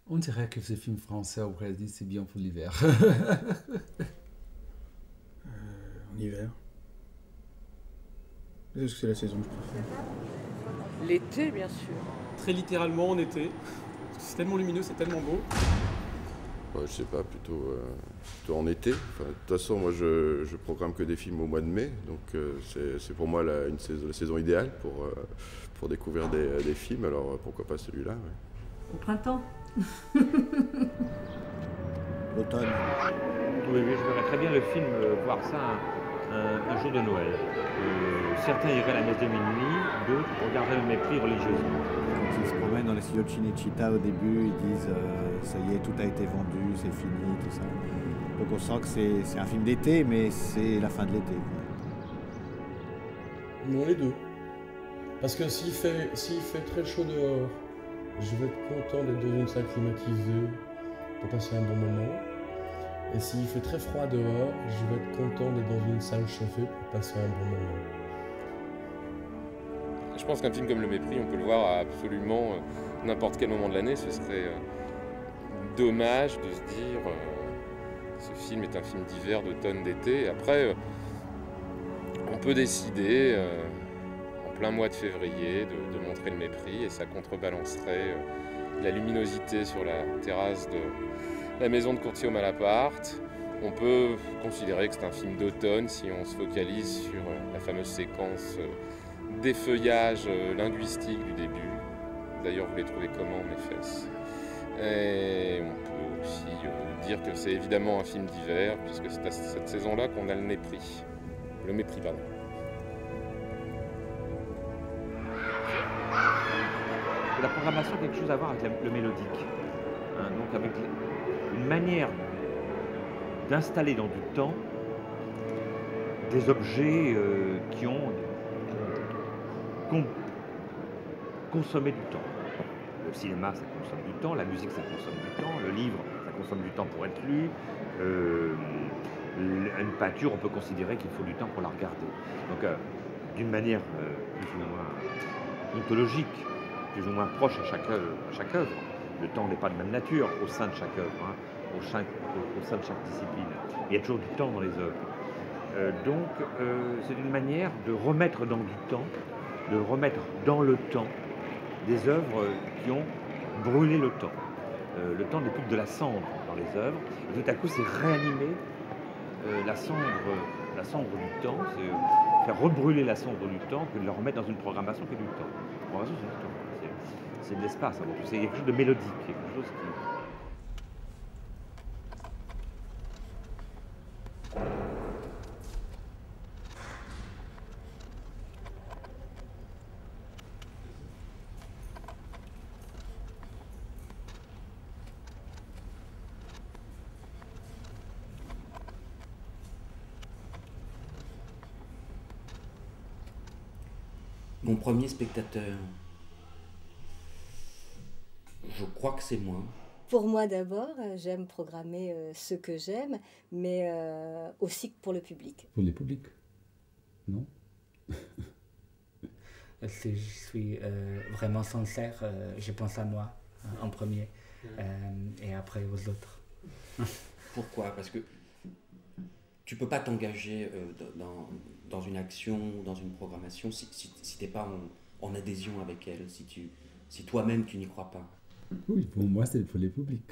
On dirait que ce film français au Brésil, c'est bien pour l'hiver. En hiver. Est-ce que c'est la saison que je préfère? L'été, bien sûr. Très littéralement en été. C'est tellement lumineux, c'est tellement beau. Ouais, je sais pas, plutôt en été. Enfin, de toute façon, moi, je programme que des films au mois de mai, donc c'est pour moi la saison idéale pour découvrir des films. Alors pourquoi pas celui-là, ouais. Au printemps. L'automne. Oui, oui, je verrais très bien le film, voir ça un jour de Noël. Certains iraient à la messe de minuit, d'autres regarderaient le mépris religieusement. Quand ils se promènent dans les studios de Cinecittà au début, ils disent ça y est, tout a été vendu, c'est fini, tout ça. Donc on sent que c'est un film d'été, mais c'est la fin de l'été. Non, les deux. Parce que s'il fait très chaud dehors, je vais être content d'être dans une salle climatisée pour passer un bon moment. Et s'il fait très froid dehors, je vais être content d'être dans une salle chauffée pour passer un bon moment. Je pense qu'un film comme Le Mépris, on peut le voir à absolument n'importe quel moment de l'année. Ce serait dommage de se dire ce film est un film d'hiver, d'automne, d'été. Et après, on peut décider en plein mois de février de montrer Le Mépris et ça contrebalancerait la luminosité sur la terrasse de la maison de Courtier-Malaparte. On peut considérer que c'est un film d'automne si on se focalise sur la fameuse séquence d'effeuillage linguistique du début. D'ailleurs, vous les trouvez comment, mes fesses? Et on peut aussi dire que c'est évidemment un film d'hiver, puisque c'est à cette saison-là qu'on a le mépris. Le mépris, pardon. La programmation a quelque chose à voir avec le mélodique. Hein, donc avec une manière d'installer dans du temps des objets qui ont consommé du temps. Le cinéma, ça consomme du temps, la musique, ça consomme du temps, le livre, ça consomme du temps pour être lu. Une peinture, on peut considérer qu'il faut du temps pour la regarder. Donc, d'une manière plus ou moins ontologique, plus ou moins proche à chaque œuvre. Le temps n'est pas de même nature au sein de chaque œuvre, hein, au sein de chaque discipline. Il y a toujours du temps dans les œuvres. Donc, c'est une manière de remettre dans du temps, de remettre dans le temps des œuvres qui ont brûlé le temps. Le temps n'est plus que de la cendre dans les œuvres. Et tout à coup, c'est réanimer la cendre du temps, c'est faire rebrûler la cendre du temps que de la remettre dans une programmation qui est du temps. La programmation, c'est du temps. C'est de l'espace avant tout. C'est quelque chose de mélodique, quelque chose qui... Mon premier spectateur, je crois que c'est moi. Pour moi d'abord, j'aime programmer ce que j'aime, mais aussi pour le public. Pour le public? Non? Si je suis vraiment sincère, je pense à moi en premier et après aux autres. Pourquoi? Parce que tu peux pas t'engager dans une action, dans une programmation, si tu n'es pas en adhésion avec elle, si toi-même tu n'y crois pas. Oui, pour moi c'est pour le public.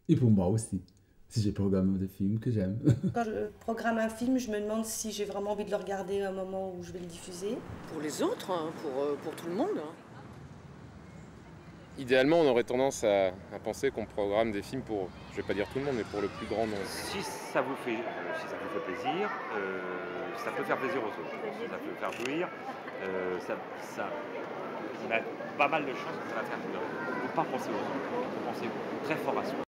Et pour moi aussi, si je programme des films que j'aime. Quand je programme un film, je me demande si j'ai vraiment envie de le regarder à un moment où je vais le diffuser. Pour les autres, hein, pour tout le monde. Hein. Idéalement, on aurait tendance à penser qu'on programme des films pour, je vais pas dire tout le monde, mais pour le plus grand nombre. Si ça vous fait plaisir, ça peut faire plaisir aux autres. Ça peut faire jouir. On a pas mal de chances que ça va faire jouir. Il ne faut pas penser aux autres. Il faut penser très fort à soi.